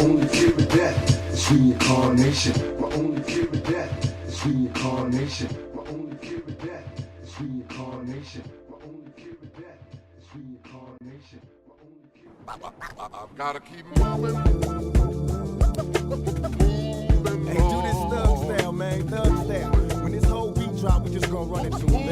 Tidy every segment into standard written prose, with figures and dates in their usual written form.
only fear of death is reincarnation. My only fear of death is reincarnation. My only fear of death is reincarnation. My only fear of death is reincarnation. My only fear I've gotta keep moving. Hey, do this thug style, man, thug style. When this whole beat drop, we just gonna run into it, man.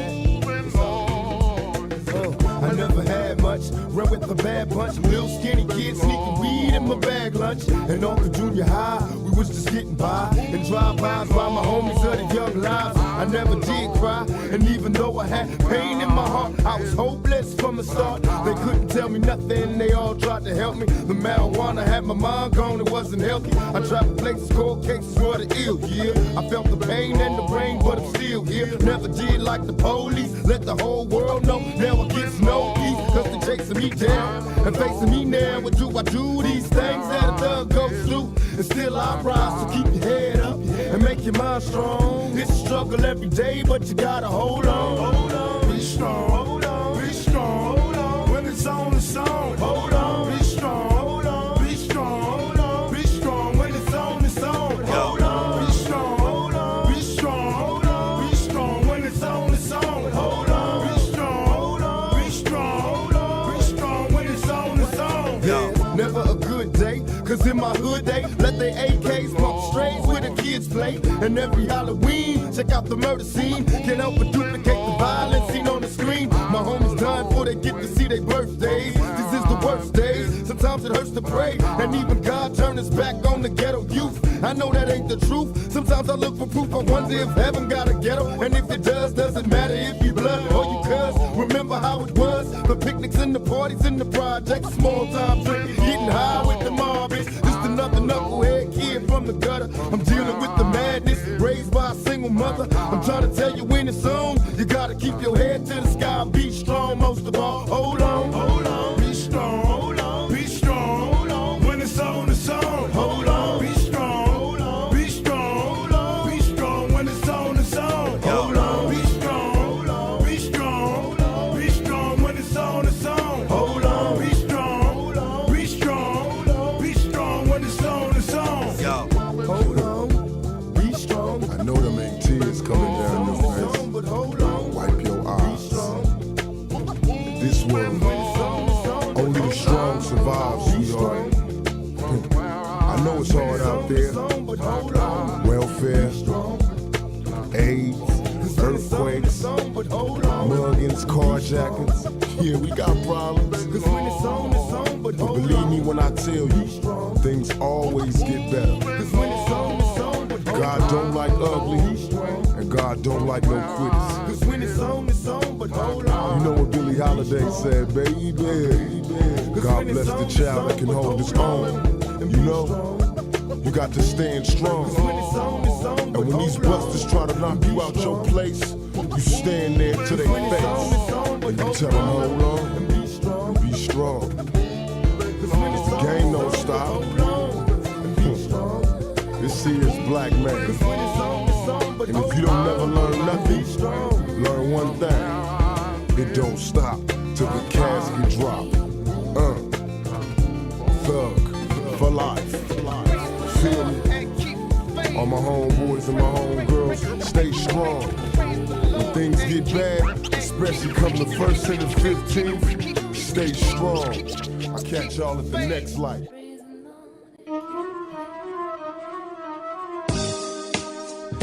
I never had much, run with the bad bunch. Little skinny kids sneaking weed in my bag lunch. And on the junior high, we was just getting by. And drive-bys by my homies of the young lives. I never did cry, and even though I had pain in my heart, I was hopeless from the start. They couldn't tell me nothing, they all tried to help me. The marijuana had my mind gone, it wasn't healthy. I tried to places, cold cases for the ill, yeah. I felt the pain and the brain, but I'm still here. Never did like the police, let the whole world know. Never gets no peace, cause they chasing me down and facing me now. What do I do? These things that a thug goes through, and still I rise. So keep your head up and make your mind strong. It's a struggle every day, but you gotta hold on. Hold on, be strong. Hold on, be strong. Hold on, when it's on, it's on. Hold on, be strong. Hold on, be strong. Hold on, be strong. When it's on, it's on. Hold on, be strong. Hold on, be strong. Hold on, be strong. When it's on, it's on. Hold on, be strong. Hold on, be strong. Hold on, be strong. When it's on, it's on. Yeah, never a good day, cause in my hood they let their AKs pump strays where the kids play. And every Halloween, check out the murder scene. Can't help but duplicate the violence seen on the screen. My homies dying before they get to see their birthdays. This is the worst days, sometimes it hurts to pray. And even God turned his back on the ghetto youth. I know that ain't the truth, sometimes I look for proof. I wonder if heaven got a ghetto, and if it does, doesn't matter if you blood or you cuz. Remember how it was, the picnics and the parties in the projects. Small time drinking, getting high with the mob. It's just another knucklehead kid from the gutter. I'm dealing with the madness, raised by a single mother. I'm trying to tell you when it's on, you gotta keep your head to the sky and be strong. Most of all, hold on, be strong, be strong. When it's on, it's on. Hold on, be strong, be strong, be strong. When it's on, it's on. Hold on, be strong, be strong, be strong. When it's on, it's on. Hold on, be strong, be strong, be strong. When it's on, it's on. Hold on, be strong. I know them ain't tears coming down your face. But hold on, Wipe your eyes. In this world, only the strong survive, sweetheart. I know it's hard out there. Welfare, AIDS, earthquakes, muggings, carjackings. Yeah, we got problems. But believe me when I tell you, things always get better. God don't like ugly, and God don't like no quitters. You know what Billie Holiday said, baby? God bless the child that can hold his own. You know, you got to stand strong. And when these busters try to knock you out your place, you stand there to their face, and you tell them, hold on, and be strong. The game don't stop. This here is black man. And if you don't never learn nothing, learn one thing. It don't stop till the casket drop. Thug for life. Feel me? All my homeboys and my homegirls, stay strong. When things get bad, especially come the 1st and the 15th, stay strong. I'll catch y'all at the next light.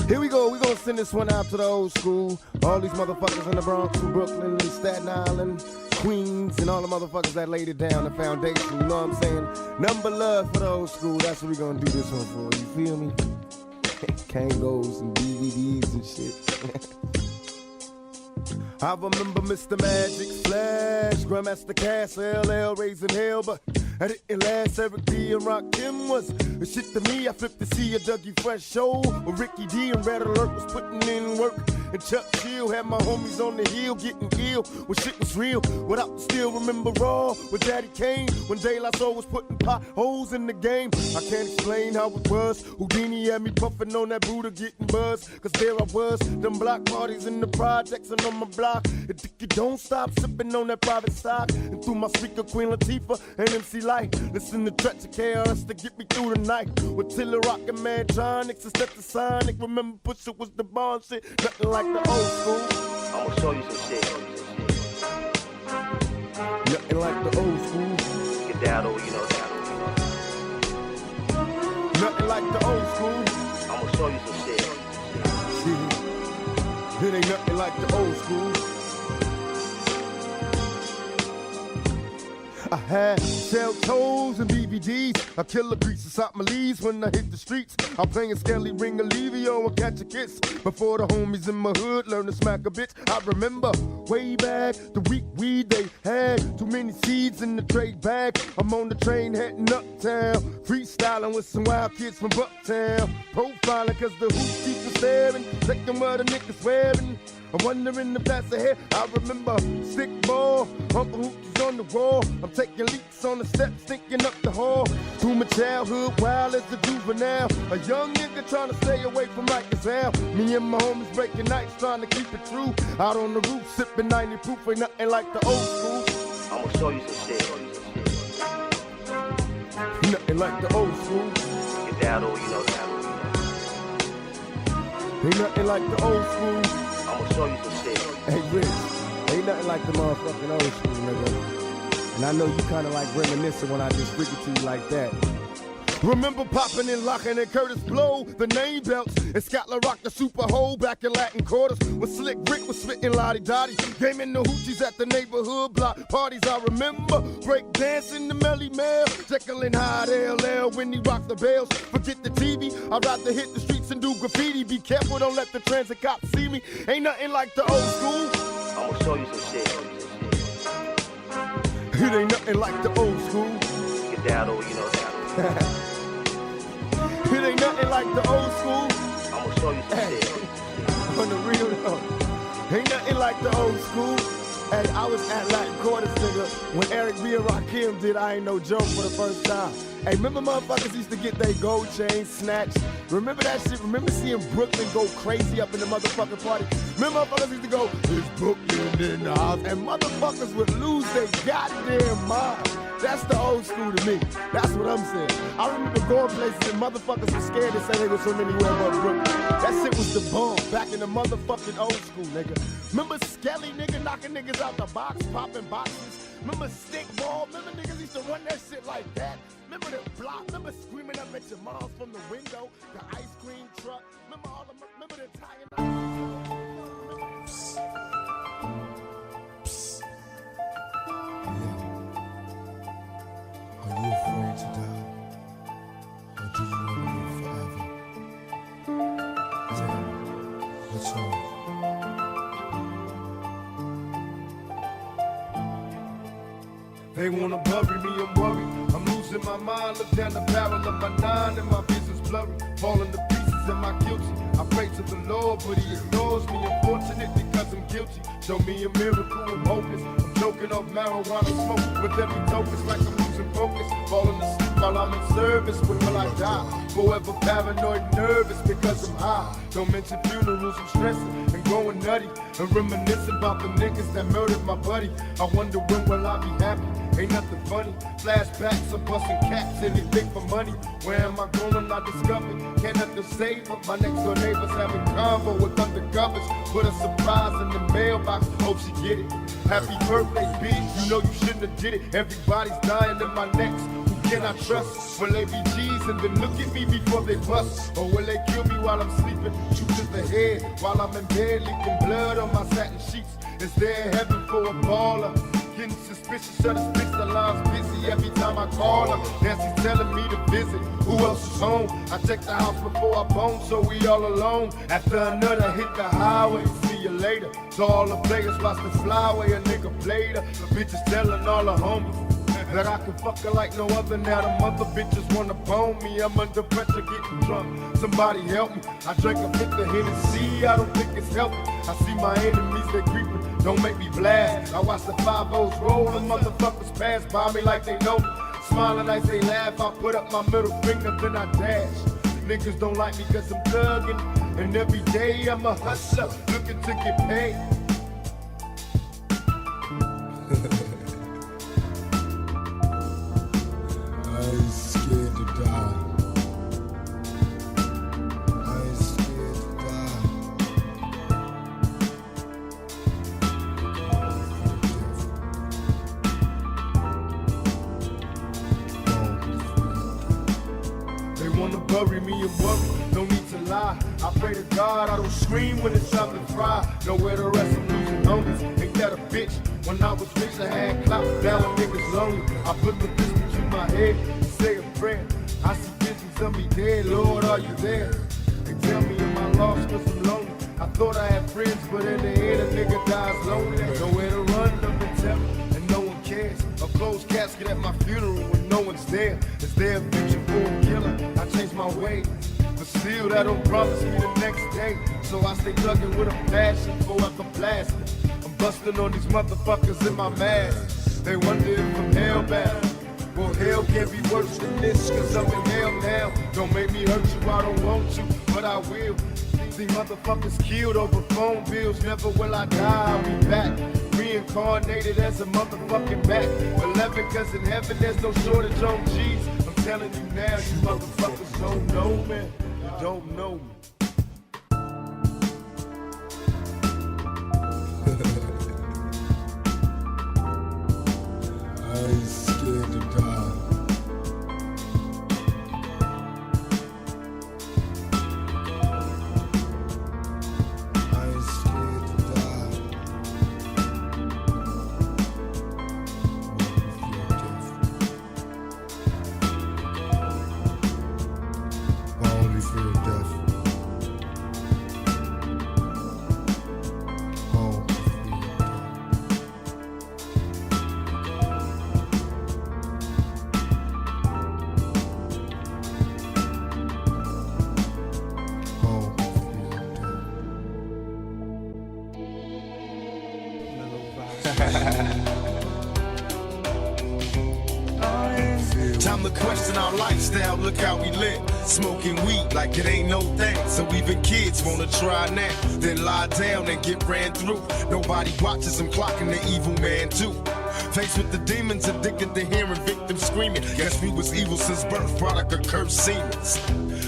Here we go, we gonna send this one out to the old school. All these motherfuckers in the Bronx, Brooklyn, Staten Island, Queens, and all the motherfuckers that laid it down, the foundation, you know what I'm saying? Number love for the old school, that's what we gonna do this one for, you feel me? Kangos and DVDs and shit. I remember Mr. Magic Flash, Grandmaster Cass, LL raising hell, but I didn't last. Eric B and Rakim was the shit to me. I flipped to see a Dougie Fresh show where Ricky D and Red Alert was putting in work. and Chuck Chill. Had my homies on the hill getting ill when shit was real. Without to still remember raw with Daddy Kane when De La Soul was putting potholes in the game. I can't explain how it was. Houdini had me puffing on that Buddha getting buzzed. Cause there I was, them block parties in the projects and on my block. It you don't stop sipping on that private stock. And through my speaker, Queen Latifah and MC Light. Listen to tracks of KRS to get me through the night. With Tiller Rock and Madronics and Stetsasonic. Remember Pusha was the bomb shit. Nothing like the old school. I'ma show you some shit. Nothing like the old school. Get down over, you know. Nothing like the old school. I'ma show you some shit. It ain't nothing like the old school. I had shell toes and DVDs. I kill a grease inside my leaves when I hit the streets. I'm playing Skelly Ring Olivio and Catch a Kiss. Before the homies in my hood learn to smack a bitch. I remember way back the week weed they had. Too many seeds in the trade bag. I'm on the train heading uptown. Freestyling with some wild kids from Bucktown. Profiling cause the hoops keep us staring. Checking what the niggas wearing. I'm wondering if that's ahead. I remember stick ball, Uncle Hoochie's on the wall. I'm taking leaps on the steps, thinking up the hall. Through my childhood, wild as a juvenile. A young nigga trying to stay away from Mike as hell. Me and my homies breaking nights, trying to keep it true. Out on the roof, sipping 90 proof, ain't nothing like the old school. I'ma show you some shit. Nothing like the old school. Get down over, you know. Ain't nothing like the old school. I'ma show you some shit. Hey, Rich, ain't nothing like the motherfucking old school, nigga. And I know you kind of like reminiscing when I just freak it to you like that. Remember popping and locking and Curtis Blow, the name belts, and Scott LaRock, the super hole back in Latin quarters. When Slick Rick was spitting Lottie Dottie, gaming the hoochies at the neighborhood block parties. I remember break dancing the Melly Mel, Jekyll and Hyde LL when he rocked the bells. Forget the TV, I'd rather hit the streets and do graffiti. Be careful, don't let the transit cops see me. Ain't nothing like the old school. I'ma show you some shit. It ain't nothing like the old school. Get down over, you know. It ain't nothing like the old school. I'ma show you some shit. On the real though, ain't nothing like the old school. Hey, I was at Latin Quarters, nigga, when Eric B and Rakim did I Ain't No Joke for the first time. Hey, remember motherfuckers used to get their gold chains snatched? Remember that shit? Remember seeing Brooklyn go crazy up in the motherfucking party? Remember motherfuckers used to go, it's Brooklyn in the house, and motherfuckers would lose their goddamn mind. That's the old school to me. That's what I'm saying. I remember going places and motherfuckers were scared to say they was from anywhere but Brooklyn. That shit was the bomb back in the motherfucking old school, nigga. Remember Skelly, nigga, knocking niggas out the box, popping boxes? Remember stick ball? Remember niggas used to run that shit like that? Remember the block? Remember screaming up at your moms from the window? The ice cream truck? Remember all the, remember the Italian Are you afraid to die? Or do you want to live forever? Tell me, what's wrong? They wanna bury me, I'm worried. I'm losing my mind, look down the barrel of my 9 and my vision's blurry. Falling to pieces, am I guilty? I pray to the Lord, but he ignores me. Unfortunate because I'm guilty. Show me a miracle, I'm hopeless. I'm choking off marijuana smoke with every dope. It's like I'm losing focus. Falling asleep while I'm in service. When will I die? Forever paranoid, nervous because I'm high. Don't mention funerals, I'm stressing and going nutty. And reminiscing about the niggas that murdered my buddy. I wonder when will I be happy? Ain't nothing funny. Flashbacks of busting cats, anything for money. Where am I going? I discovered. Can't nothing save them. My next door neighbors having convo with undercovers. Put a surprise in the mailbox. Hope she get it. Happy birthday, bitch. You know you shouldn't have did it. Everybody's dying in my necks. Who can I trust? Will they be G's and then look at me before they bust? Or will they kill me while I'm sleeping? Shoot to the head while I'm in bed, leaking blood on my satin sheets. Is there a heaven for a baller? Getting suspicious, shut his bitch, the line's busy every time I call her. Nancy's telling me to visit, who else is home? I check the house before I bone, so we all alone. After another hit the highway, see you later. So all the players watch the flyway, a nigga played her. The bitches telling all the homies. that I can fuck her like no other. Now the mother bitches wanna bone me. I'm under pressure getting drunk. Somebody help me. I drank a fifth of Hennessy. I don't think it's healthy. I see my enemies, they creeping. Don't make me blast. I watch the 5-0s roll. The motherfuckers pass by me like they know me. Smiling as they laugh. I put up my middle finger, then I dash. Niggas don't like me cause I'm thuggin'. And every day I'm a hustler, looking to get paid. I ain't scared to die. I ain't scared to die. They wanna bury me and worry, no need to lie. I pray to God I don't scream when it's time to fry. Nowhere to rest, I'm losing homies. Ain't that a bitch? When I was rich, I had clout, now a niggas lonely. I put the pistol to my head, say a prayer. I see visions of me dead, Lord, are you there? They tell me am I lost cause I'm lonely. I thought I had friends, but in the end a nigga dies lonely. There's nowhere to run, nothing to tell me, and no one cares. A closed casket at my funeral when no one's there. Is there a future for a killer? I changed my ways, but still that don't promise me the next day. So I stay thuggin' with a passion, forever blasting. I'm busting on these motherfuckers in my mask. They wonder if I'm hellbound. Well, hell can't be worse than this, cause I'm in hell now. Don't make me hurt you, I don't want to, but I will. See motherfuckers killed over phone bills, never will I die, I'll be back. Reincarnated as a motherfucking Mac. 11 cause in heaven there's no shortage on G's. I'm telling you now, you motherfuckers don't know me. You don't know me. I ain't scared to die. I ain't scared to die. I only fear death. I only fear death. Time to question our lifestyle, look how we live. Smoking weed like it ain't no thing. So even kids wanna try now, then lie down and get ran through. Nobody watches them clocking the evil man too. Faced with the demons, addicted to hearing victims screaming. Guess we was evil since birth, product of cursed seemings.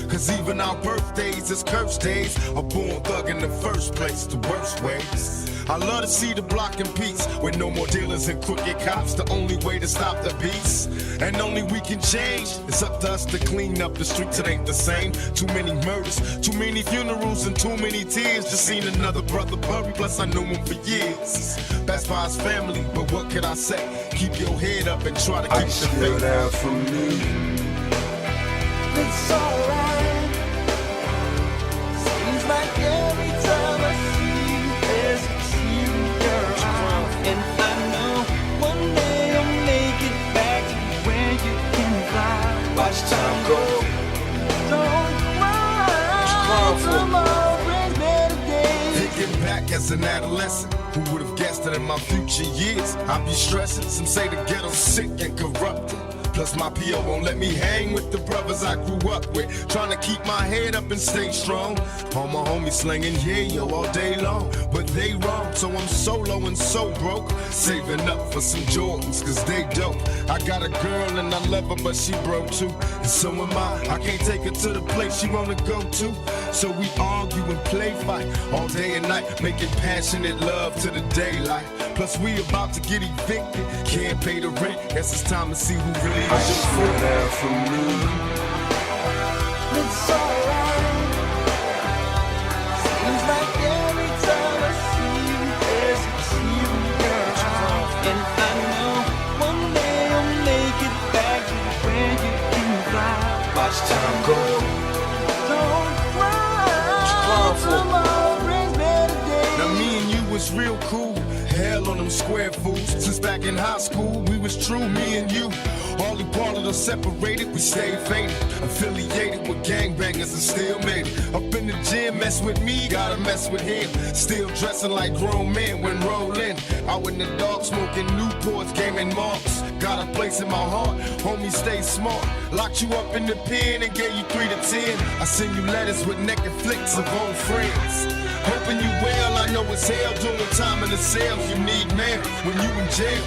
Cause even our birthdays is cursed days. A born thug in the first place, the worst ways. I love to see the block in peace, with no more dealers and crooked cops. The only way to stop the beast, and only we can change. It's up to us to clean up the streets, it ain't the same. Too many murders, too many funerals, and too many tears. Just seen another brother buried, plus I knew him for years. That's by his family, but what could I say? Keep your head up and try to keep the faith. Out from me. It's alright. Seems like every time I see you, there's a tear in your eye. And I know one day I'll make it back to where you can fly. Watch time go. Don't cry. Tomorrow brings better days. Thinking back as an adolescent, who would have guessed that in my future years I'd be stressing? Some say the ghetto's sick and corrupted. Plus my P.O. won't let me hang with the brothers I grew up with. Trying to keep my head up and stay strong. All my homies slinging yo all day long, but they wrong, so I'm so low and so broke. Saving up for some Jordans, cause they dope. I got a girl and I love her, but she broke too. And so am I can't take her to the place she wanna go to. So we argue and play fight all day and night, making passionate love to the daylight. Plus we about to get evicted, can't pay the rent. Guess it's time to see who really is your friend. Out from me. It's alright. Seems like every time I see you, there's a tear in your eye. And I know one day I'll make it back to where you can fly. Watch time go. Don't cry. Tomorrow brings better days. Now me and you was real cool. Hell on them was square fools. Since back in high school, we was true, me and you. Only part of us separated, we stayed faded. Affiliated with gangbangers and still made it. Up in the gym, mess with me, gotta mess with him. Still dressing like grown men when rolling. Out in the dark, smoking Newports, gaming marks. Got a place in my heart, homie, stay smart. Locked you up in the pen and gave you 3 to 10. I send you letters with naked flicks of old friends. Hoping you well, I know it's hell doing time in the cells. You need mail when you in jail.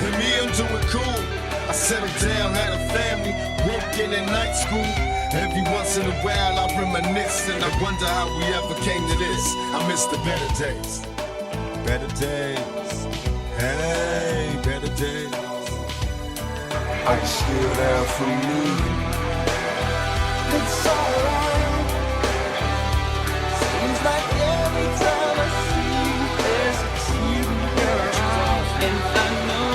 And me, I'm doing cool. I settled down, had a family, working in night school. Every once in a while I reminisce and I wonder how we ever came to this. I miss the better days. Better days. Hey, better days. Are you still there for me? It's alright. Seems like every time I see you, there's a tear in your eyes. And I know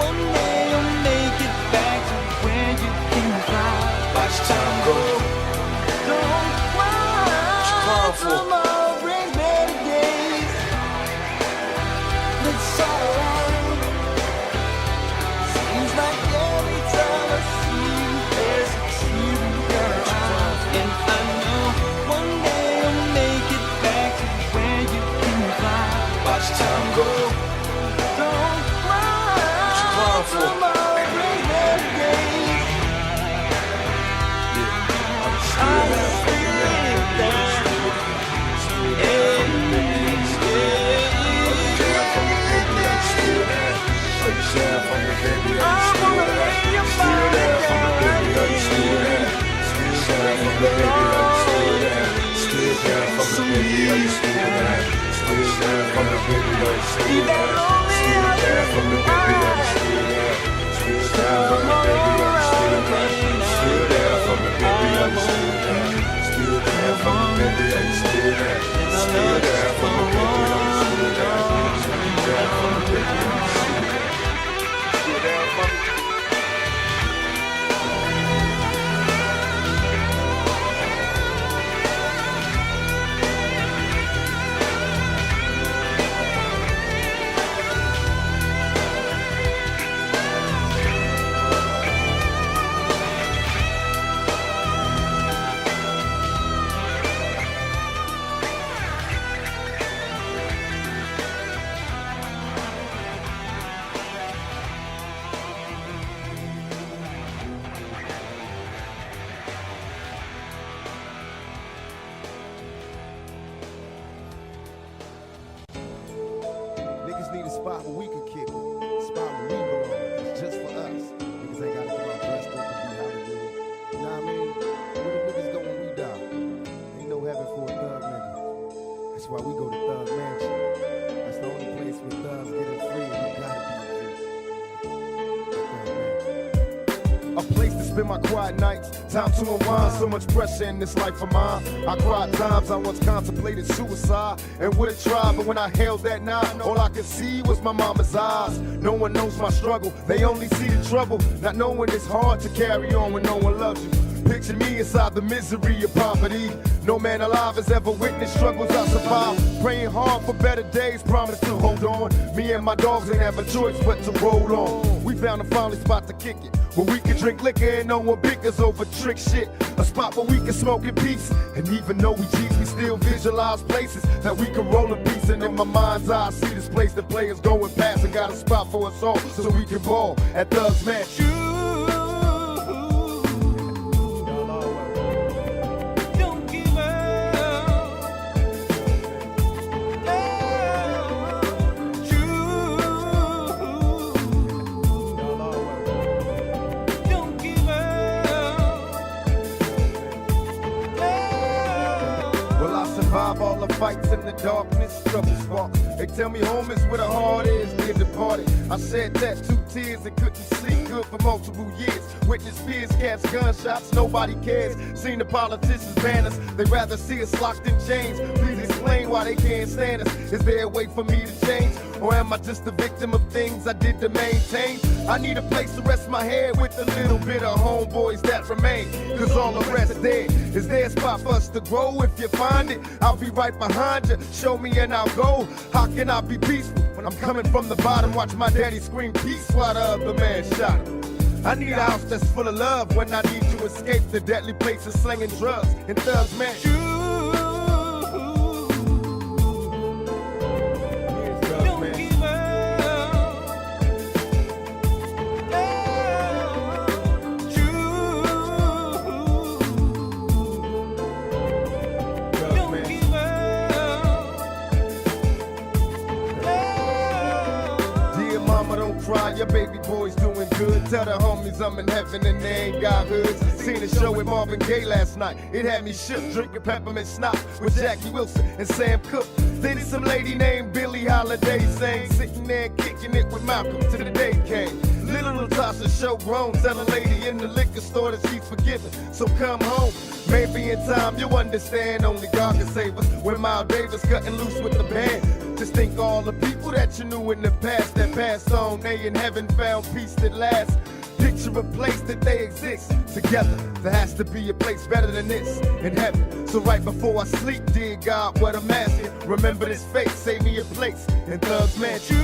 one day you'll make it back to where you can fly. Watch time go. Don't cry. Tomorrow brings better days. It's alright. Seems like every time I see you, there's a tear in your eyes. And I know one day you'll make it back to where you can fly. Watch time go. Don't cry. Tomorrow brings better days. I feel that. Niggas need a spot where we can kick it. A spot where we belong. It's just for us. Niggas ain't gotta get all dressed up to be Hollywood. You know what I mean? Where the niggas go when we die? Ain't no heaven for a thug nigga. That's why we go to Thug Mansion. That's the only place where thugs get it free and you gotta be a place to spend my quiet nights, time to unwind. So much pressure in this life of mine. I cried times I once contemplated suicide and would have tried, but when I held that knife, all I could see was my mama's eyes. No one knows my struggle, they only see the trouble. Not knowing it's hard to carry on when no one loves you. Picture me inside the misery of poverty. No man alive has ever witnessed struggles I survived. Praying hard for better days, promise to hold on. Me and my dogs ain't have a choice but to roll on. We found a finally spot to kick it, where we can drink liquor and no one bickers over trick shit. A spot where we can smoke in peace. And even though we G's, we still visualize places that we can roll in peace. And in my mind's eye, I see this place that players going past and got a spot for us all so we can ball at Thug's Mansion. Survive all the fights in the darkness, struggles walk. They tell me home is where the heart is, dear departed. I shed that 2 tears and couldn't see good for multiple years. Witness fears, cats, gunshots, nobody cares. Seen the politicians ban us, they rather see us locked in chains. Please explain why they can't stand us. Is there a way for me to change? Or am I just a victim of things I did to maintain? I need a place to rest my head with a little bit of homeboys that remain. Cause all the rest dead. Is there a spot for us to grow? If you find it, I'll be right behind you. Show me and I'll go. How can I be peaceful when I'm coming from the bottom? Watch my daddy scream peace while the other man shot him. I need a house that's full of love when I need to escape the deadly places slinging drugs and thugs, man. Cry, your baby boy's doing good. Tell the homies I'm in heaven and they ain't got hoods. Seen a show with Marvin Gaye last night. It had me shook, drinking peppermint schnapps with Jackie Wilson and Sam Cooke. Then some lady named Billie Holiday sang, sitting there kicking it with Malcolm till the day came. Little Natasha show grown, tell a lady in the liquor store that she's forgiven. So come home, maybe in time you'll understand. Only God can save us. When Miles Davis cutting loose with the band. Just think all the people that you knew in the past that passed on, they in heaven found peace that lasts. Picture a place that they exist together. There has to be a place better than this in heaven. So right before I sleep, dear God, what I'm asking, remember this face, save me a place in Thug's Mansion.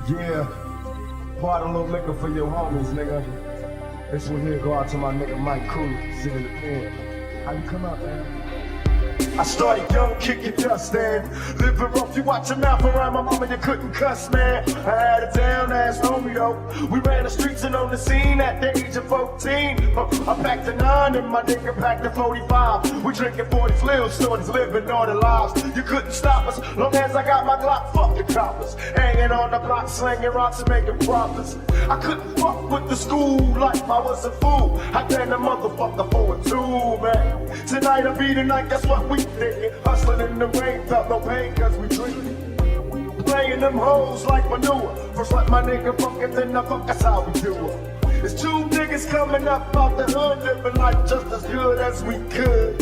Yeah, pour out a little liquor for your homies, nigga. This one here go out to my nigga Mike Cool, sitting in the pen. How you come out, man? I started young, kicking dust, and living rough. You watch your mouth around my mama, you couldn't cuss, man. I had a down-ass homie, though. We ran the streets and on the scene at the age of 14. I packed a 9 and my nigga packed a 45. We drinking 40s, little shorties, living all the lives. You couldn't stop us, long as I got my Glock, fuck the coppers. Hanging on the block, slinging rocks and making profits. I couldn't fuck with the school life, I was a fool. I turned the motherfucker for a tool, man. Tonight'll be the night, that's what we thinking. Hustling in the rain, felt no pain cause we drinking. Playing them hoes like manure. First let my nigga fuck it, then I fuck, that's how we do it. There's 2 niggas coming up out the hood, living life just as good as we could.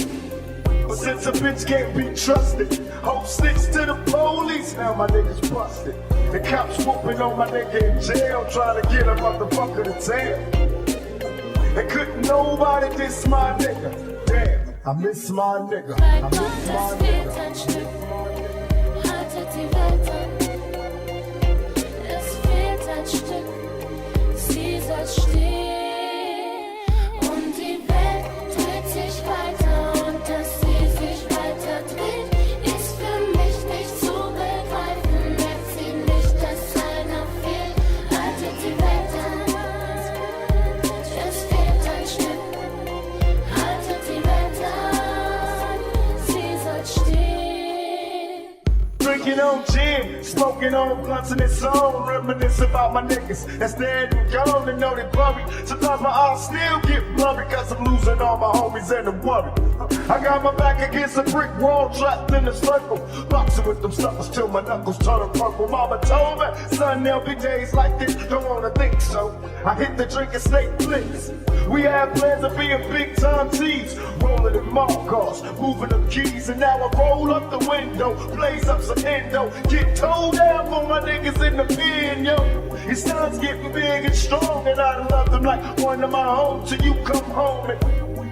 But since a bitch can't be trusted, hope sticks to the police, now my niggas busted. The cops whooping on my nigga in jail, trying to get a motherfucker to tail. And couldn't nobody diss my nigga, damn. I miss my nigga, I miss my nigga. Haltet die Welt an, es fehlt ein Stück, sie soll stehen. Und die Welt dreht sich weiter und dass sie sich weiter dreht, ist für mich nicht zu begreifen. Merkt sie nicht, dass einer fehlt, haltet die Welt an, es fehlt ein Stück, haltet die Welt an, sie soll stehen. Drinking on gin, smoking on blunts in its own. Reminisce about my niggas that's dead and gone and know they buried. Sometimes my eyes still get blurry cause I'm losing all my homies and I'm worried. I got my back against a brick wall, trapped in a circle. Boxing with them suckers till my knuckles turn purple. Mama told me, son, there'll be days like this, don't wanna think so. I hit the drink and snake flicks. We had plans of being big time thieves, rolling in mall cars, moving them keys, and now I roll up the window, blaze up some endo, get towed down for my niggas in the pen, yo. Your son's getting big and strong, and I love them like one of my own till you come home. And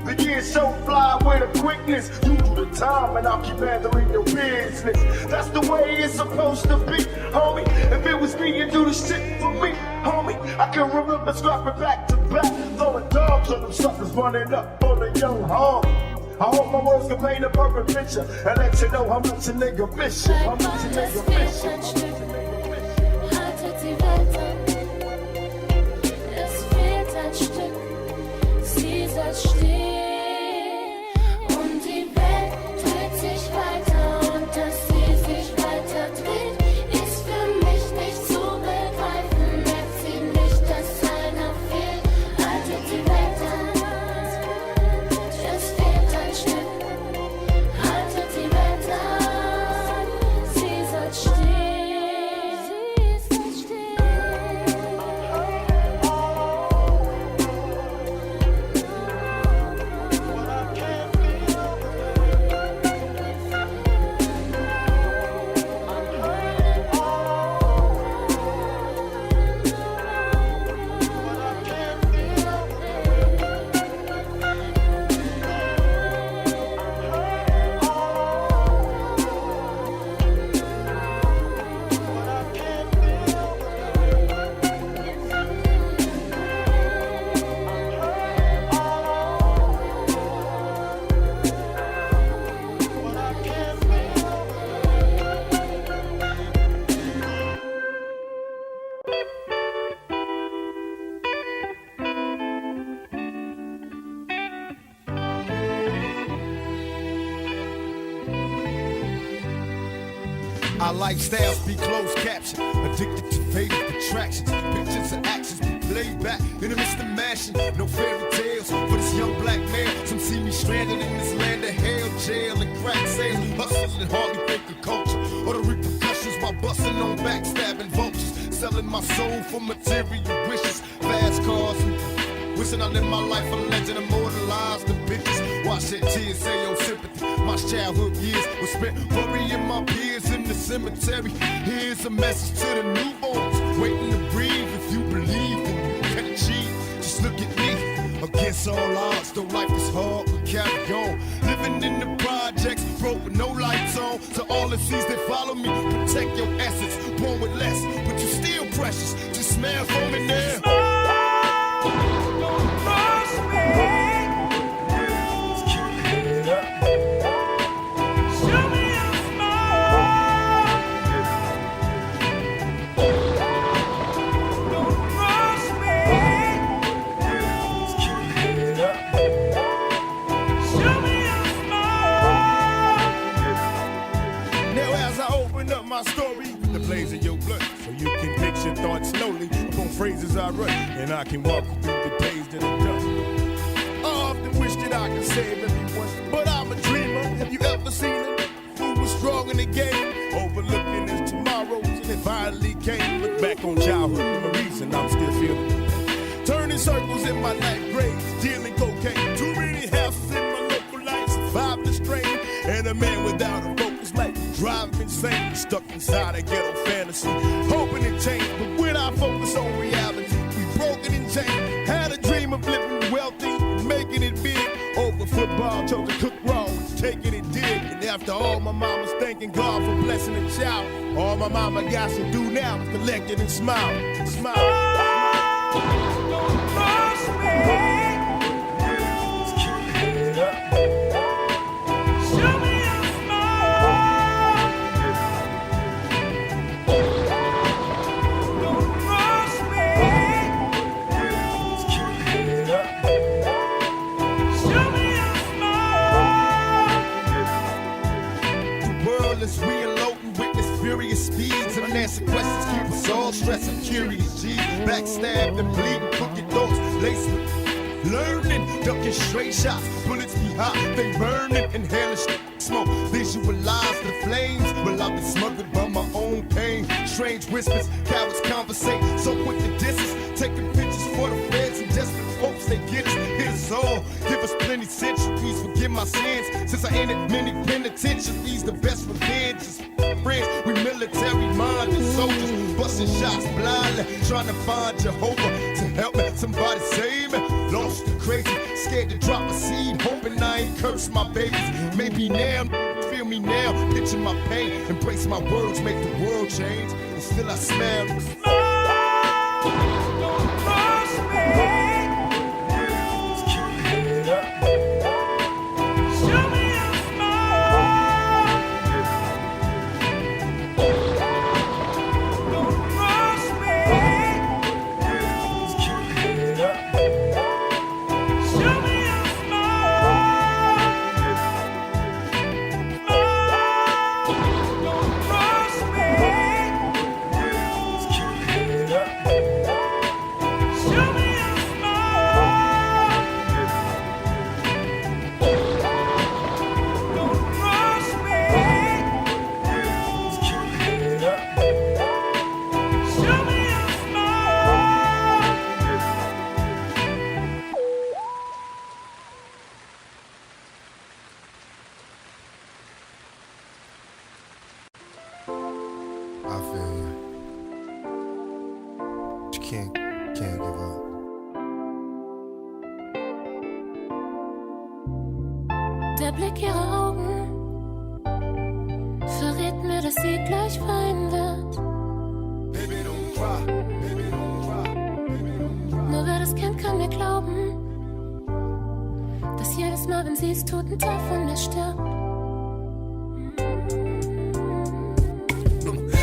the years so fly with a quickness, you do the time and I'll keep handling your business. That's the way it's supposed to be, homie. If it was me, you'd do the shit for me, homie. I can remember scrapping back to back, throwing dogs on them suckers running up on the young home. I hope my words can paint a perfect picture and let you know how much a nigga miss you. How much a nigga miss you. Haltet die Welt an, es fehlt soll stehen. Und die Welt dreht sich weiter und dass sie sich weiter dreht, ist für mich nicht zu begreifen. Merkt sie nicht, dass einer fehlt, haltet die Welt an. Es fehlt ein Stück, haltet die Welt an. Sie soll stehen, sie soll stehen. Our lifestyles be closed caption, addicted to faded attractions. Pictures and actions be played back in the midst of mashing. No fairy tales for this young black man. Some see me stranded in this land of hell, jail and crack sales. Hustling and hardly think of culture or the repercussions while busting on backstabbing vultures. Selling my soul for material wishes, fast cars and wishing I lived my life a legend, immortalized the bitches. Why shed tears, say your sympathy. My childhood years were spent burying my peers in the cemetery. Here's a message to the newborns, waiting to breathe. If you believe that you can achieve, just look at me. Against all odds, though life is hard, we carry on. Living in the projects, broke with no lights on. To all the seas that follow me, protect your essence. Born with less, but you're still precious. Just smell for me now. Don't cross me. Show me a smile. Don't cross me. Show me a smile. Now as I open up my story, the blaze of your blood, so you can picture thoughts slowly upon phrases I write, and I can walk you through the days that I've done. I often wish that I could save everyone, but I'm a dreamer. Have you ever seen it? Who was strong in the game, overlooking his tomorrows, and it finally came. Look back on childhood memories, and I'm still feeling it. Turning circles in my ninth grade, dealing cocaine. Too many houses in my local life, survived the strain, and a man without a focus life drive me insane. Stuck inside a ghetto fantasy, hoping to change, but when I focus on reality, we broken and chained. Had a dream of living wealthy, making it big. Over football, chose to cook raw, taking it dig. And after all, my mama's thanking God for blessing the child. All my mama got to do now is collect it and smile, smile. Don't cross me. Show me a smile. Don't cross me. Show me a smile. The world is reloading, witness furious speeds. Unanswered questions keep us all stressed and curious. G, backstabbed and bleeding, crooked thoughts laced with learning, ducking straight shots. Bullets be hot, they burning, inhaling smoke. Visualize the flames. Well, I've been smothered by my own pain. Strange whispers, cowards conversate. So quick to distance, taking pictures for the feds and desperate hopes they get us. Hit us all, give us plenty centuries. Forgive my sins, since I entered many penitentiaries. The best revenge is friends. We military-minded soldiers, busting shots blindly, trying to find Jehovah to help me. Somebody save me. Lost and crazy, scared to drop a seed, hoping I ain't curse my babies. Maybe now, feel me now, picture my pain, embrace my words, make the world change. And still I smell. Don't cross me. Show me a smile. Don't cross me. Show me a der Blick ihrer Augen verrät mir, dass sie gleich weinen wird. Baby, don't cry, baby, don't cry, baby, don't cry. Nur wer das kennt, kann mir glauben, dass jedes Mal, wenn sie es tut, ein Teil von mir stirbt.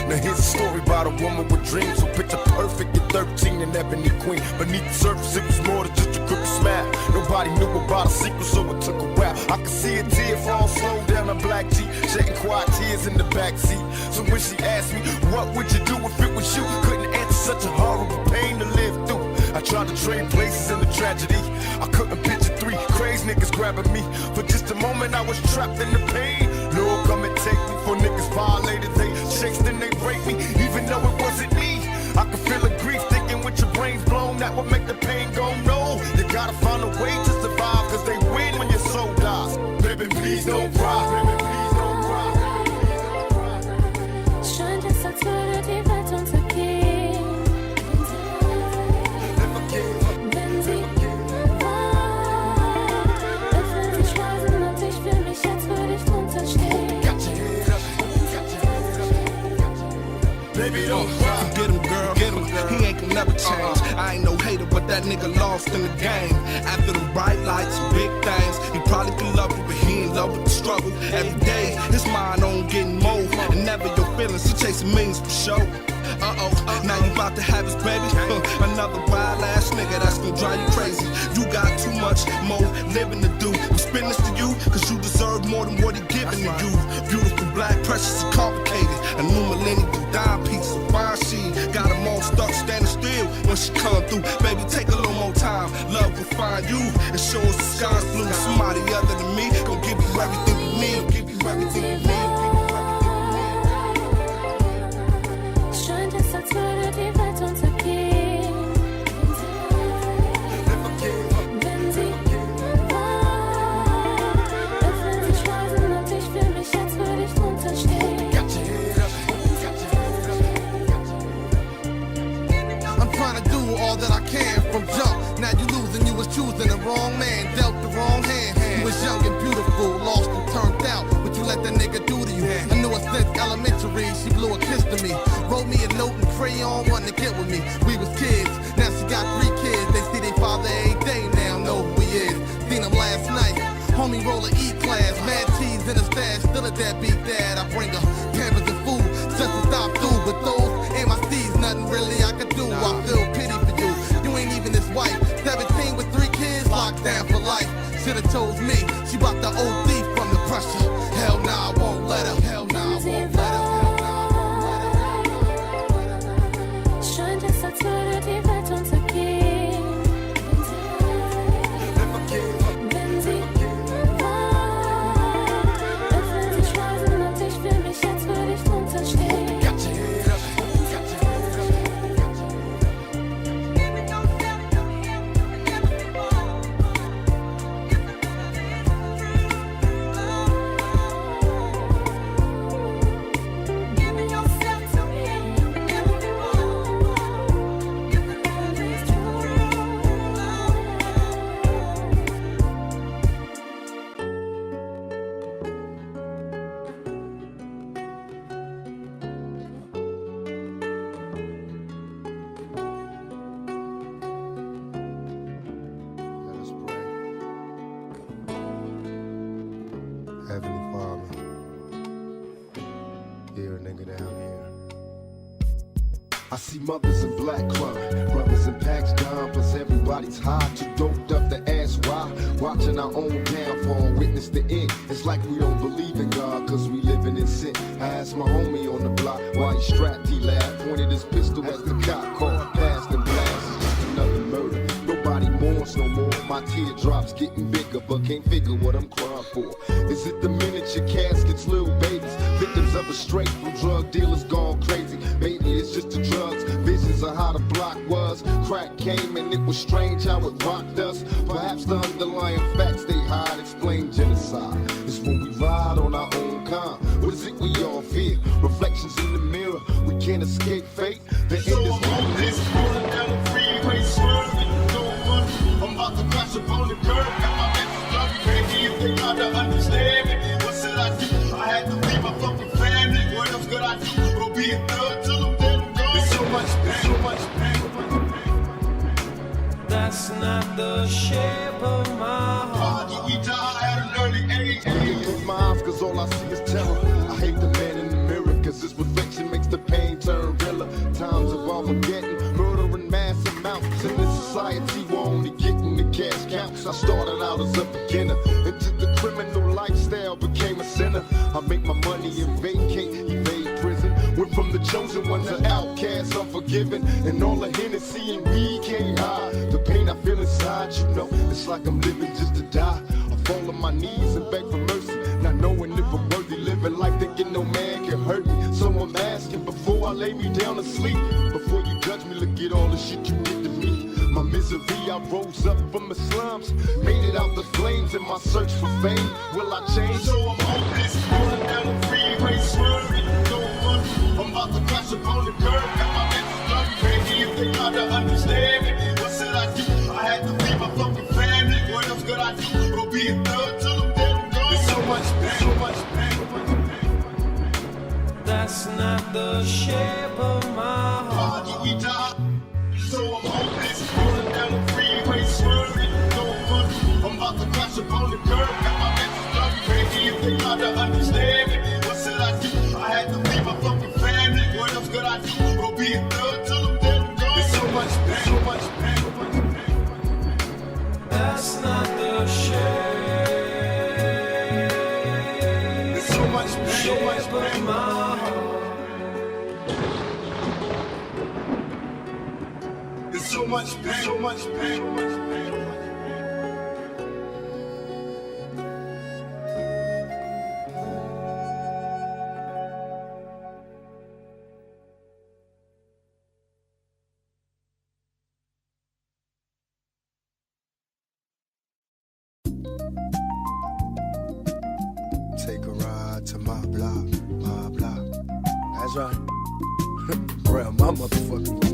Now here's a story about a woman with dreams. So picture perfect at 13 and ebony queen. Beneath the surface it was more than just a crooked smile. Nobody knew about a secret, so it took a while. I could see a tear fall slow down a black Jeep, shedding quiet tears in the backseat. So when she asked me, what would you do if it was you? Couldn't answer, such a horrible pain to live through. I tried to trade places in the tragedy. I couldn't picture three crazy niggas grabbing me. For just a moment I was trapped in the pain. Lord, come and take me. For niggas violated, they chased and they raped me, even though it wasn't me. I could feel the grief thinking with your brains blown, that would make the pain go no. You gotta find a way to survive, cause they win when your soul dies. Baby, please don't cry. Baby, please don't cry. Scheint es, als würde die Welt untergehen, wenn sie weint. Öffnen sich Schleisen und ich fühl mich, als würde ich drunter stehen. Baby, don't cry. Get him, girl. Get him, girl. He ain't gonna never change. I ain't no hater, but that nigga lost in the game. After them bright lights and big things, he probably could love you, but he ain't love with the struggle. Every day, his mind on getting more. And never your feelings, he chasing millions for show. Now you about to have his baby. Another wild ass nigga that's gonna drive you crazy. You got too much more living to do. I'm spitting this to you, cause you deserve more than what he giving to you. Beautiful, black, precious, and complicated. A new millennium, dime piece of fine sheen. Got them all stuck standing still when she come through. Baby, take a little more time. Love will find you and show us the sky's blue. Somebody other than me gon' give you everything you need. Give you everything you need. Scheint es, als würde die Welt untergehen, wenn sie weint. Öffnen sich Schleisen und ich fühl mich, als würde ich drunter stehen. I'm trying to do all that I can from jump. Now you losing, you was choosing the wrong man, dealt the wrong hand. You was young and beautiful, lost and turned out. What you let that nigga do to you? I knew her since elementary, she blew a kiss to me. Wrote me a note and crayon, wanted to get with me. We was kids, now she got 3 kids. They see their father every day now, know who he is. Seen him last night, homie roller E-class. Mad cheese in his stash, still a deadbeat dad. I bring her pampers and food, just to stop through. But those ain't my steeds, nothing really I could do. I feel pity for you, you ain't even his wife. 17 with 3 kids, locked down for life. Should've chose me, she bought the OD from the pressure. Hell nah, I won't let her. Hell nah, I won't let her. Scheint es, als würde die Welt untergehen, wenn sie weint. Öffnen sich Schleisen und ich fühl mich, als würde ich drunter stehen. Let us pray. Heavenly Father, hear a nigga down here. I see mothers in black crying, brothers in packs down, plus everybody's high, too doped up to ask why. Watching our own downfall, witness the end. It's like we don't believe in God, cause we living in sin. I asked my homie on the block why he strapped, he laughed, pointed his pistol as the cop called, passed and blast. It's just another murder. Nobody mourns no more. My teardrops getting bigger, but can't figure what I'm crying for. Is it the miniature caskets, little babies, victims of a straight from drug dealers gone crazy? Maybe it's just the drugs, visions of how the block was. Crack came and it was strange how it rocked us. Perhaps the underlying facts they hide explain genocide. It's when we ride on our own kind. What is it we all fear? Reflections in the mirror, we can't escape fate. The end is This rolling down the freeway, swerving, don't run. I'm about to crash up on the curb. Got my bitches love me, baby. If they got hard to understand me. What should I do? I had to leave my fucking family. What else could I do? Go be a thug till I'm dead and gone. There's so much pain, so much pain. That's not the shape of my heart. We die at an early age. I can't close my eyes cause all I see is terror. I hate the man in the mirror cause his reflection makes the pain turn realer. Times of Armageddon, murdering mass amounts in this society. We're only getting the cash counts. I started out as a beginner, into the criminal lifestyle, became a sinner. I make my money and vacate, evade prison. Went from the chosen one to outcast, unforgiven, and all the Hennessy and weed can't hide the pain I feel inside. You know, it's like I'm living just to die. I fall on my knees and beg for mercy, not knowing if I'm worthy, living like thinking no man can hurt me. So I'm asking before I lay me down to sleep, before you judge me, look at all the shit you did to me. My misery, I rose up from the slums, made it out the flames in my search for fame. Will I change? So I'm hopeless, rolling down the freeway, swerving, going funny. I'm about to crash upon the curb, got my mental bloody. Baby, if they try to understand me, what should I do? I had to leave my fucking family. What else could I do? Go be a thug till I'm dead and gone. There's so much pain, so much pain. That's not the shape of my heart. We die. So I'm hopeless, rolling down the freeway, swerving, going funny. I'm about to crash upon the curb, got my mental bloody. Baby, if they try to understand me, what should I do? I had to leave my fucking family. What else could I do? Go be a thug till I'm dead and gone. There's so much pain, so much pain. That's not the shape. There's so much pain, so much Shape of pain. my heart. There's so much pain, so much pain, so much pain. Take a ride to my block, my block. That's right. Around my motherfucking block.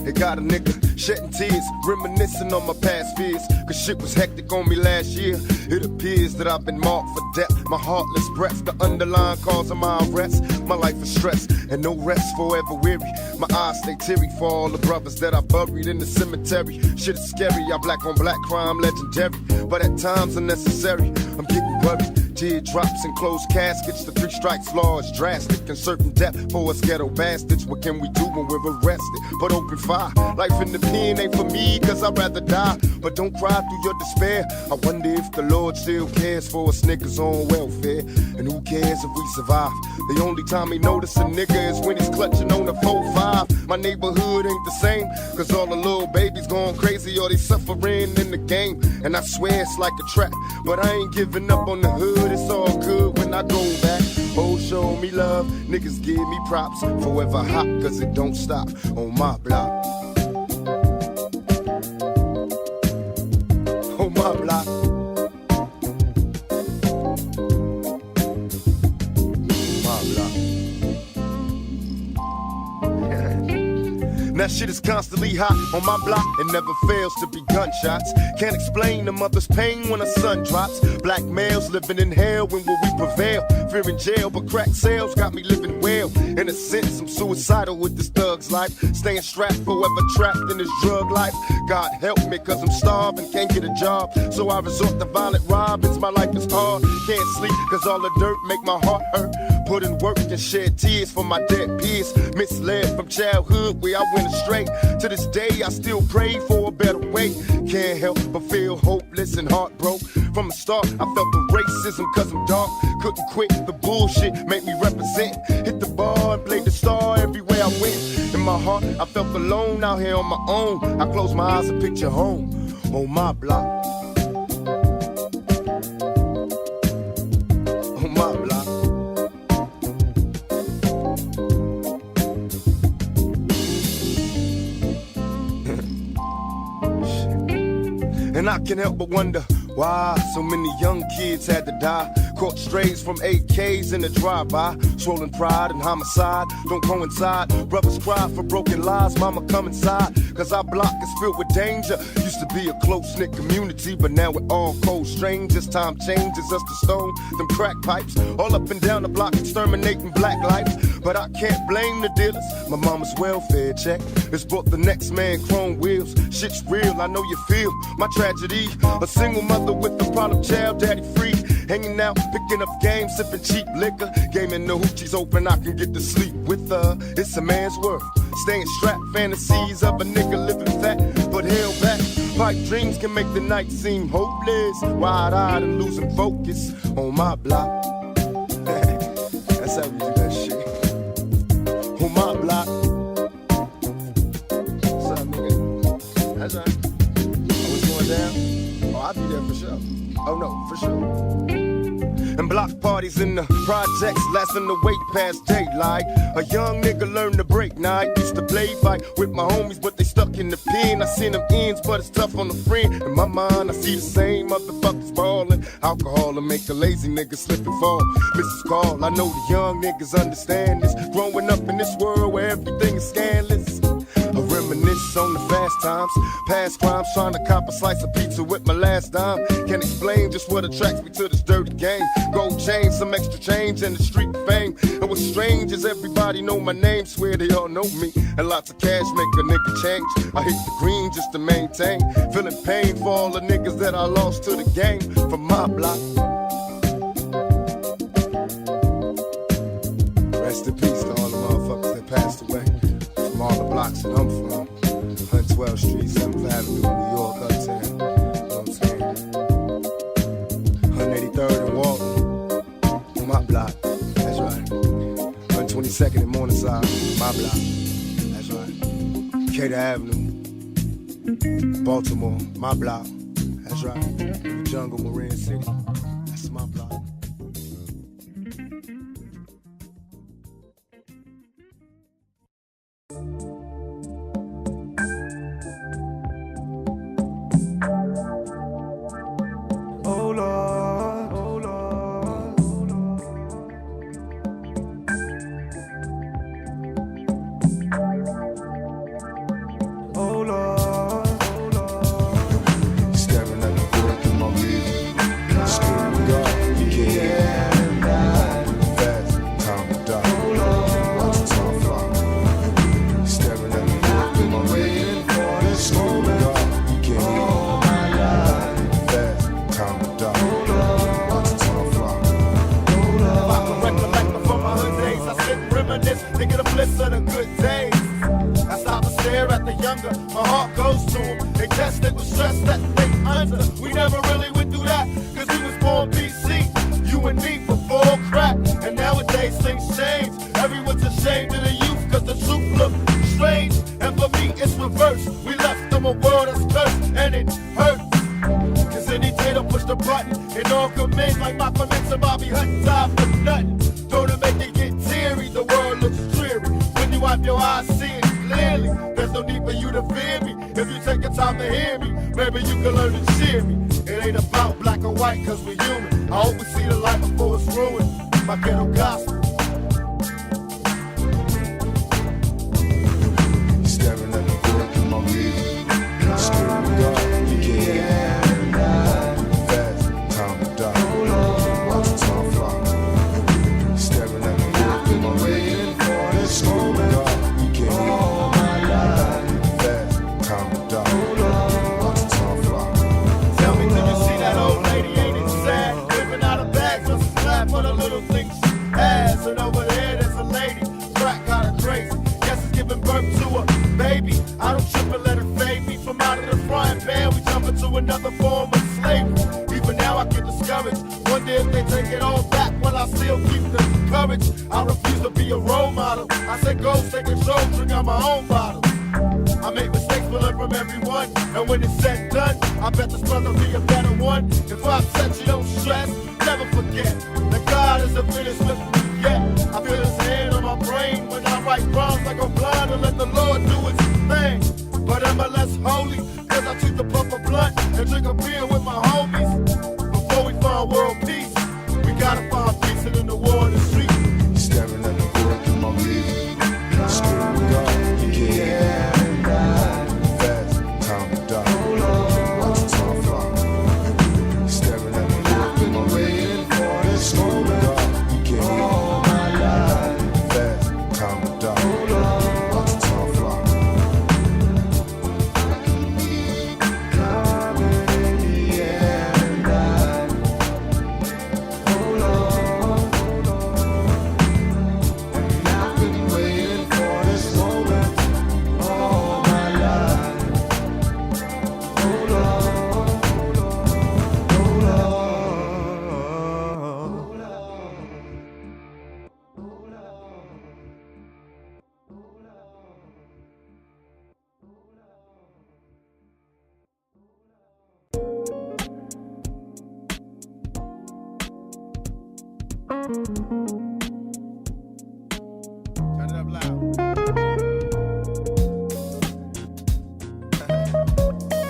It got a nigga shedding tears, reminiscing on my past fears. Cause shit was hectic on me last year. It appears that I've been marked for death. My heartless breath, the underlying cause of my arrest. My life is stress and no rest, forever weary. My eyes stay teary for all the brothers that I buried in the cemetery. Shit is scary, I black on black crime legendary. But at times unnecessary, I'm getting worried. Teardrops and closed caskets, the 3 strikes law is drastic and certain death for us ghetto bastards. What can we do when we're arrested? But open fire, life in the pen ain't for me, cause I'd rather die. But don't cry through your despair. I wonder if the Lord still cares for us niggas on welfare. And who cares if we survive? The only time he notice a nigga is when he's clutching on a 4-5. My neighborhood ain't the same, cause all the little babies going crazy or they suffering in the game. And I swear it's like a trap, but I ain't giving up on the hood. It's all good when I go back. Oh, show me love, niggas give me props. Forever hot, cause it don't stop on my block. On my block. My block. Now shit is constantly hot on my block. It never fails to be gunshots. Can't explain the mother's pain when the sun drops. Black males living in hell, when will we prevail? Fear in jail, but crack sales got me living well. In a sense, I'm suicidal with this thug's life. Staying strapped, forever trapped in this drug life. God help me, cause I'm starving, can't get a job. So I resort to violent robins, my life is hard. Can't sleep, cause all the dirt make my heart hurt. Put in work and shed tears for my dead peers. Misled from childhood where I went astray. To this day, I still pray for a better way. Can't help but feel hopeless and heartbroken. From the start, I felt the racism cause I'm dark. Couldn't quit the bullshit, make me represent. Hit the bar and played the star everywhere I went. In my heart, I felt alone out here on my own. I close my eyes and picture home on my block. On my block. And I can't help but wonder why so many young kids had to die. Caught strays from AKs in the drive-by. Swollen pride and homicide don't coincide. Brothers cry for broken lives, mama come inside. Cause our block is filled with danger. Used to be a close-knit community, but now we're all cold strangers. Time changes us to stone them crack pipes. All up and down the block exterminating black lives. But I can't blame the dealers. My mama's welfare check is bought the next man chrome wheels. Shit's real, I know you feel my tragedy. A single mother with a problem child, daddy free. Hanging out, picking up games, sipping cheap liquor. Gaming the hoochies open, I can get to sleep with her. It's a man's worth. Staying strapped, fantasies of a nigga living fat, but held back. Pipe dreams can make the night seem hopeless. Wide-eyed and losing focus on my block. That's how we do that shit. On my block. What's up, nigga? That's right. Oh, what's going down? Oh, I'll be there for sure. Oh no, for sure. And block parties in the projects lasting the wait past daylight. A young nigga learned to break night. Used to play fight with my homies, but they stuck in the pen. I seen them ends, but it's tough on the friend. In my mind, I see the same motherfuckers ballin'. Alcohol to make a lazy nigga slip and fall. Mrs. Call, I know the young niggas understand this. Growing up in this world where everything is scandalous. I reminisce on the fast times, past crimes, trying to cop a slice of pizza with my last dime. Can't explain just what attracts me to this dirty game. Gold chain, some extra change, and the street fame. And what's strange is everybody know my name, swear they all know me. And lots of cash make a nigga change. I hit the green just to maintain. Feeling pain for all the niggas that I lost to the game from my block. Rest in peace to all the motherfuckers that passed away. From all the blocks that I'm from, 112th Street, 7th Avenue, New York, uptown. You know what I'm saying? 183rd and Walton, my block. That's right. 122nd and Morningside, my block. That's right. Cater Avenue, Baltimore, my block. That's right. The Jungle, Marin City. That's my block. Turn it up loud.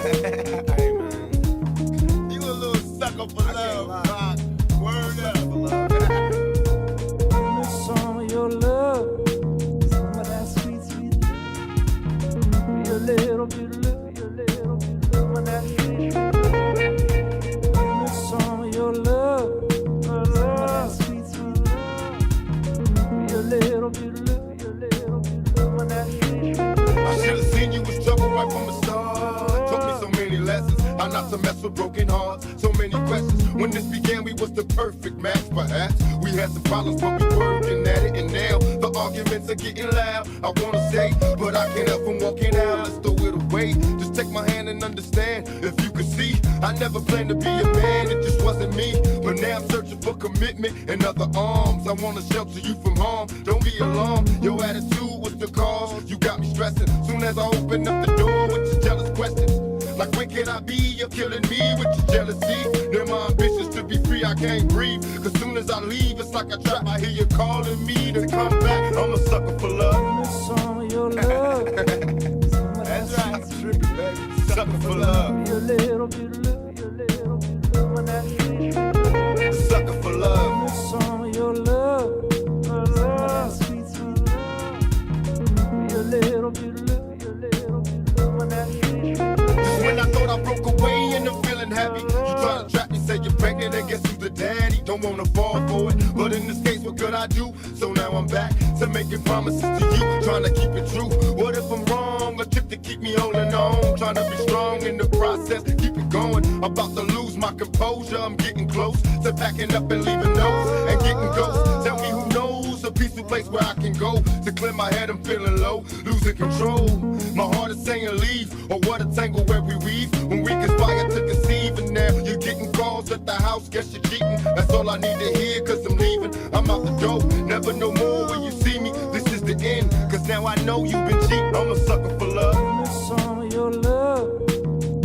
Hey, man. You a little sucker for love, Rock. Word up. Some of your love, some of that sweet, sweet love. Your little bit of love, your little bit of love, and that sweet, sweet love. Some of your love, some of that sweet, sweet love. Your little bit of love, your little bit of love, and that sweet, sweet love. I should've seen you was trouble right from the start. Taught me so many lessons, how not to mess with broken hearts. So many questions. When this began, we was the perfect match, perhaps. We had some problems, but we working at it. And now the arguments are getting loud. I wanna say, but I can't help from walking out. Let's throw it away. Just take my hand and understand. If you could see, I never planned to be a man. It just wasn't me. But now I'm searching for commitment and other arms. I wanna shelter you from harm. Don't be alarmed. Your attitude was the cause. You got me stressing. Soon as I open up the door with your jealous questions. Like, where can I be? You're killing me with your jealousy. Now my ambitions to be free, I can't breathe. Cause soon as I leave, it's like a trap. I hear you calling me to come back. I'm a sucker for love. Some of your love. That's right, I'm tripping, baby. Sucker for love. Your little bit of love, your little bit of love, and that sweet, sweet love. Sucker for love. Some of your love, some of that sweet, sweet love. Your little bit of love, your little bit of love, and that sweet, sweet love. Just when I thought I broke away and I'm feeling happy, you try to trap me, say you're pregnant, and guess who's the daddy? Don't wanna fall for it, but in this case, what could I do? So now I'm back to making promises to you, trying to keep it true. What if I'm wrong? A trick to keep me holding on, trying to be strong in the process, keep it going. About to lose my composure, I'm getting close to packing up and leaving notes and getting ghosts. Tell me who knows a peaceful place where I can go to clear my head. I'm feeling low, losing control. My heart is saying leave, or what a tangle where we weave when we conspire to deceive. And now you're getting calls at the house, guess you're cheating. That's all I need to hear, cause I'm leaving. I'm out the door, never no more when you see me. This is the end, cause now I know you've been cheating. I'm a sucker for love. Some of your love,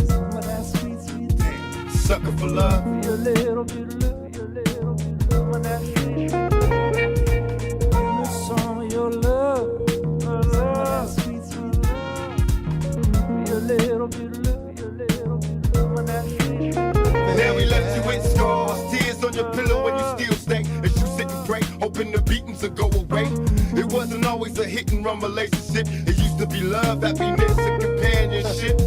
some of that sweet, sweet love. Sucker for love. Your little bit of love, your little bit of love, and that sweet, sweet love. Some of your love, some of that sweet, sweet love. Your little bit of love, your little bit of love, and that sweet, sweet love. Now we left you with scars, tears on your pillow when you still stay. As you sit and pray, hoping the beatings will go away. It wasn't always a hit and run relationship. It used to be love, happiness, and companionship.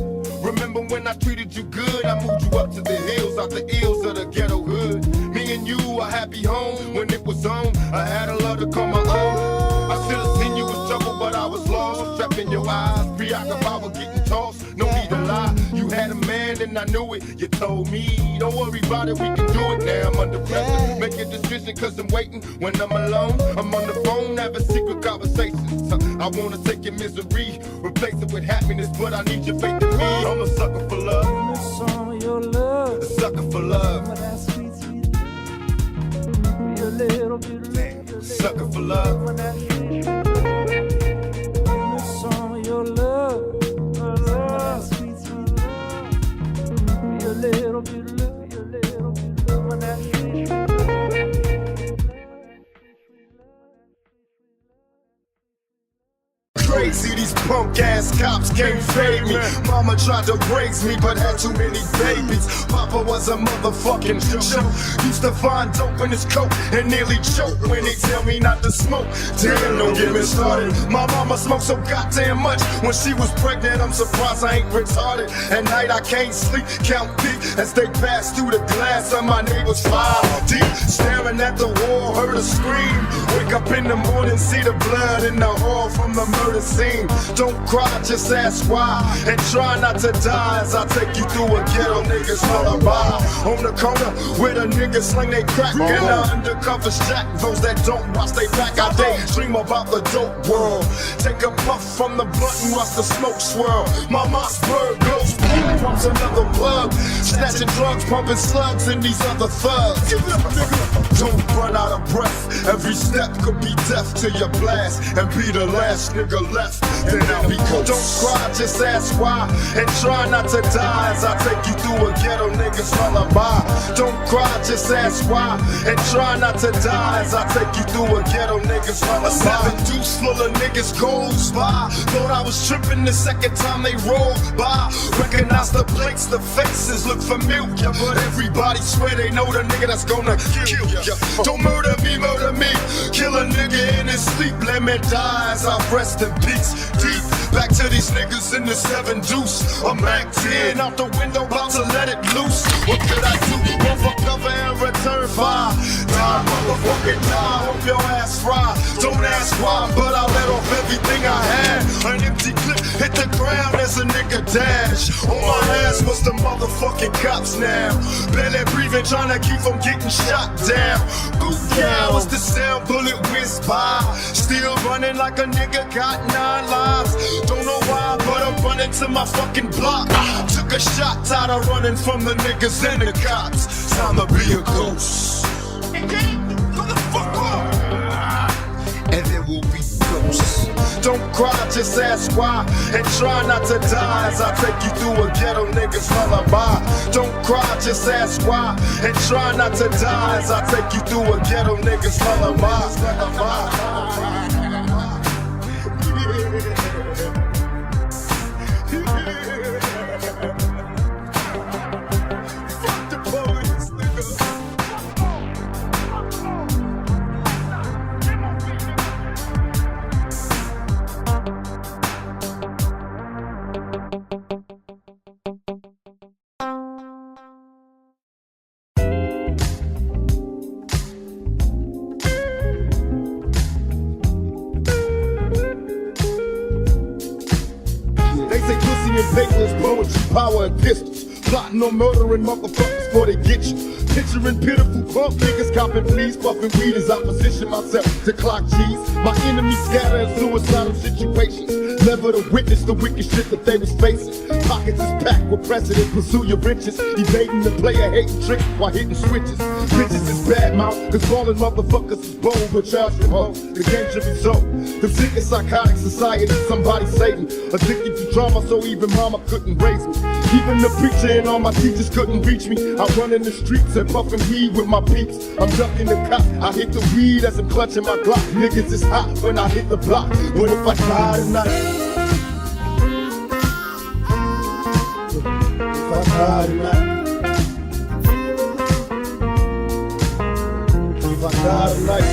Remember when I treated you good? I moved you up to the hills, out the ills of the ghetto hood. Me and you, a happy home when it was on. I had a love to call my own. I should have seen you was trouble, but I was lost. Trapped in your eyes, preoccupied with getting tossed. No need to lie, you had a man and I knew it. You told me, don't worry about it, we can do it. Now I'm under pressure, make a decision cause I'm waiting. When I'm alone, I'm on the phone, having secret conversations. I wanna take your misery, replace it with happiness, but I need your faith in me. I'm a sucker for love. Some of your love, A sucker for love. some of that sweet, sweet love. Your little bit of love, your little Sucker for love. bit of love, and that sweet, sweet love. Some of your love, some of that sweet, sweet love. Your little bit of love, your little bit of love, and that sweet, sweet love. Crazy, these punk ass cops can't fade me. Mama tried to raise me, but had too many babies. Papa was a motherfucking joke. Used to find dope in his coat and nearly choke when they tell me not to smoke. Damn, don't get me started. My mama smoked so goddamn much when she was pregnant. I'm surprised I ain't retarded. At night I can't sleep, count deep as they pass through the glass of my neighbor's 5 deep. Staring at the wall, heard a scream. Wake up in the morning, see the blood in the hall from the murder scene. Don't cry, just ask why. And try not to die as I take you through a ghetto nigga's lullaby. On the corner where the niggas sling they crack and the undercovers jack. Those that don't watch they back, I daydream about the dope world. Take a puff from the blunt and watch the smoke swirl. My Mossberg goes boom, pumps another plug. Snatching drugs, pumping slugs and these other thugs. Don't run out of breath. Every step could be death to your blast and be the last nigga left. Then I'll be ghost. Don't cry, just ask why and try not to die as I take you through a ghetto nigga's lullaby. Don't cry, just ask why and try not to die as I take you through a ghetto nigga's lullaby. A 7 deuce full of niggas goes by. Thought I was tripping the second time they rolled by. Recognize the plates, the faces look familiar, but everybody swear they know the nigga that's gonna kill ya. Don't murder me, murder me. Kill a nigga in his sleep, let me die as I rest in peace. Deep back to these niggas in the 7 deuce. I'm Mac 10 out the window, about to let it loose. What could I do? Run for cover and return fire. Die, motherfucking die, hope your ass fry. Don't ask why, but I let off everything I had. An empty clip hit the ground as a nigga dash. On my ass was the motherfucking cops now. Barely breathing, trying to keep from getting shot down. Boot cow as the sound bullet whiz by. Still running like a nigga got 9 lives. Don't know why, but I'm running to my fucking block. Took a shot, tired of running from the niggas and the cops. Time to be a ghost. And there will be ghosts. Don't cry, just ask why and try not to die as I take you through a ghetto nigga's lullaby. Don't cry, just ask why and try not to die as I take you through a ghetto nigga's lullaby. Papers, poetry, power, and pistols. Plotting on murdering motherfuckers before they get you. Picturing pitiful punk niggas copping fleas, puffing weed as I position myself to clock G's. My enemies scatter in suicidal situations. Never to witness the wicked shit that they was facing. Pockets is packed with precedent, pursue your riches. Evading the player, hating tricks while hitting switches. Bitches is bad mouth, cause falling motherfuckers is bold, but y'all should hope the game should be sold. The sick and psychotic society, somebody save me. Addicted to drama, so even mama couldn't raise me. Even the preacher and all my teachers couldn't reach me. I run in the streets and puffin' weed with my peeps. I'm ducking the cop, I hit the weed as I'm clutching my Glock. Niggas is hot when I hit the block. What if I die tonight? If I die tonight? If I die tonight?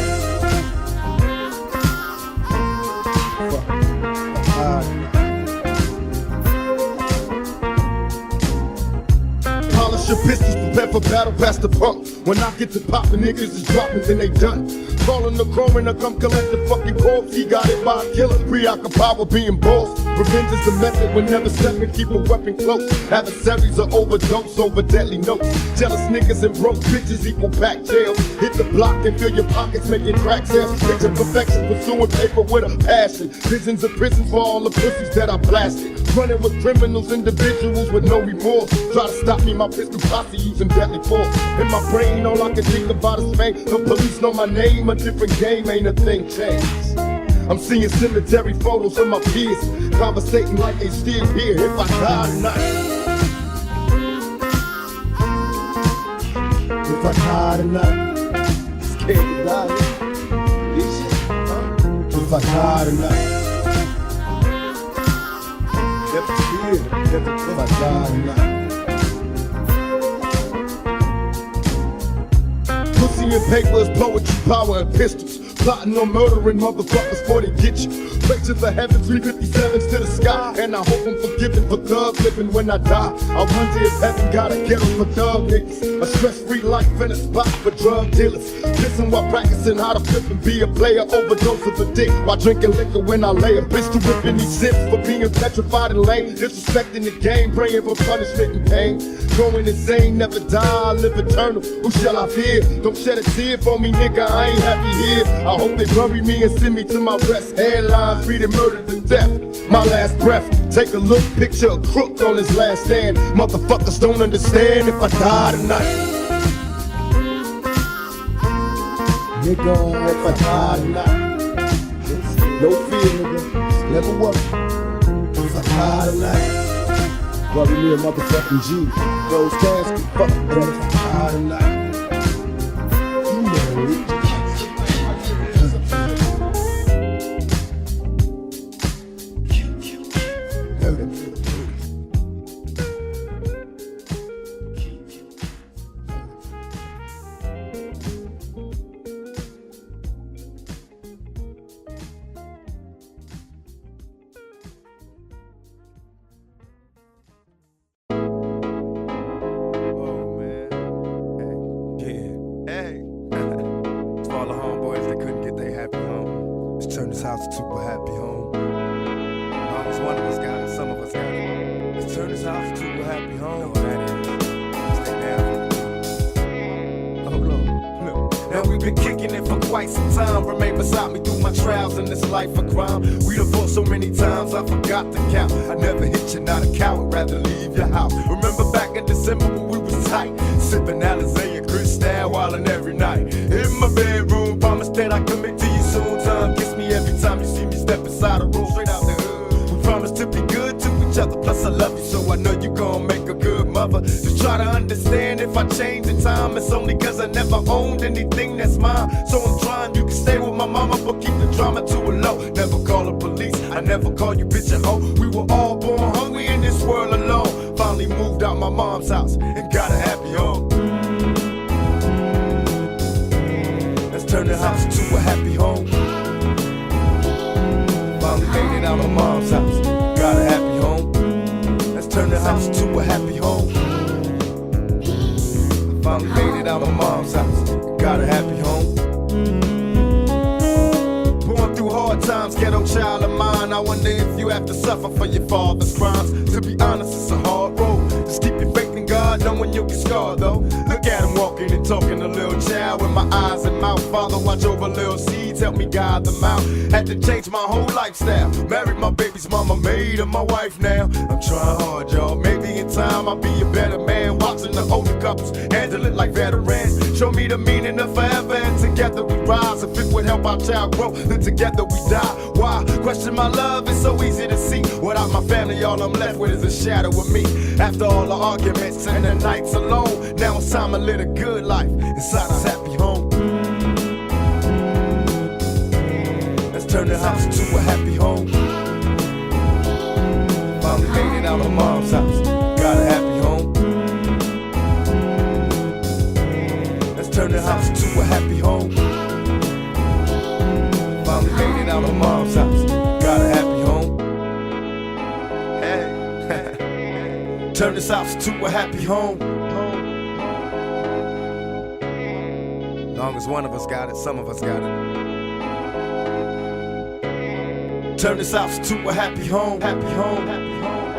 Polish your pistols, prepare for battle, pass the pump. When I get to poppin', niggas is dropping, then they done. Calling the coroner, come collect the fucking corpse. He got it by a killer, preoccupied with being bossed. Revenge is the method, when never stepping, keep a weapon close. Adversaries are overdose over deadly notes. Jealous niggas and broke bitches equal back jail. Hit the block and fill your pockets, making crack sales. Picture perfection, pursuing paper with a passion. Visions of prisons for all the pussies that I blasted. Running with criminals, individuals with no remorse. Try to stop me, my pistol posse using deadly force. In my brain, all I can think about is fame. The police know my name, a different game, ain't a thing changed. I'm seeing cemetery photos of my peers, conversating like they still here. If I die tonight, if I die tonight, scared to die. If I die tonight, never fear. If I die tonight. Pussy and papers, poetry, power, and pistols. Plotting on murdering motherfuckers before they get you. Pray to the heavens, 357s to the sky. And I hope I'm forgiven for thug living when I die. I wonder if heaven got a ghetto for thug niggas. A stress-free life and a spot for drug dealers. Listen while practicing how to flip and be a player. Overdose of a dick while drinking liquor when I lay a pistol whipping these sips for being petrified and lame. Disrespecting the game, praying for punishment and pain. Going insane, never die, live eternal. Who shall I fear? Don't shed a tear for me, nigga, I ain't happy here. I hope they bury me and send me to my rest. Headline, freedom, murder to death. My last breath, take a look, picture a crook on his last stand. Motherfuckers don't understand if I die tonight. Nigga, if I die tonight, no fear, nigga. Never worry. If I die tonight, bury me a motherfucking G. Those casket, fuck that. If I die tonight, you know it. My wife now, I'm trying hard, y'all. Maybe in time I'll be a better man. Watching the older couples handle it like veterans. Show me the meaning of forever, and together we rise. If it would help our child grow, then together we die. Why? Question my love, it's so easy to see. Without my family, all I'm left with is a shadow of me. After all the arguments and the nights alone, now it's time to live a good life inside this happy home. Let's turn the house to a happy home. Finally made it out of mom's house, got a happy home. Let's turn the house to a happy home. Finally made it out of mom's house, got a happy home. Hey, turn this house to a happy home. Long as one of us got it, some of us got it. Turn this house to a happy home, happy home, happy home.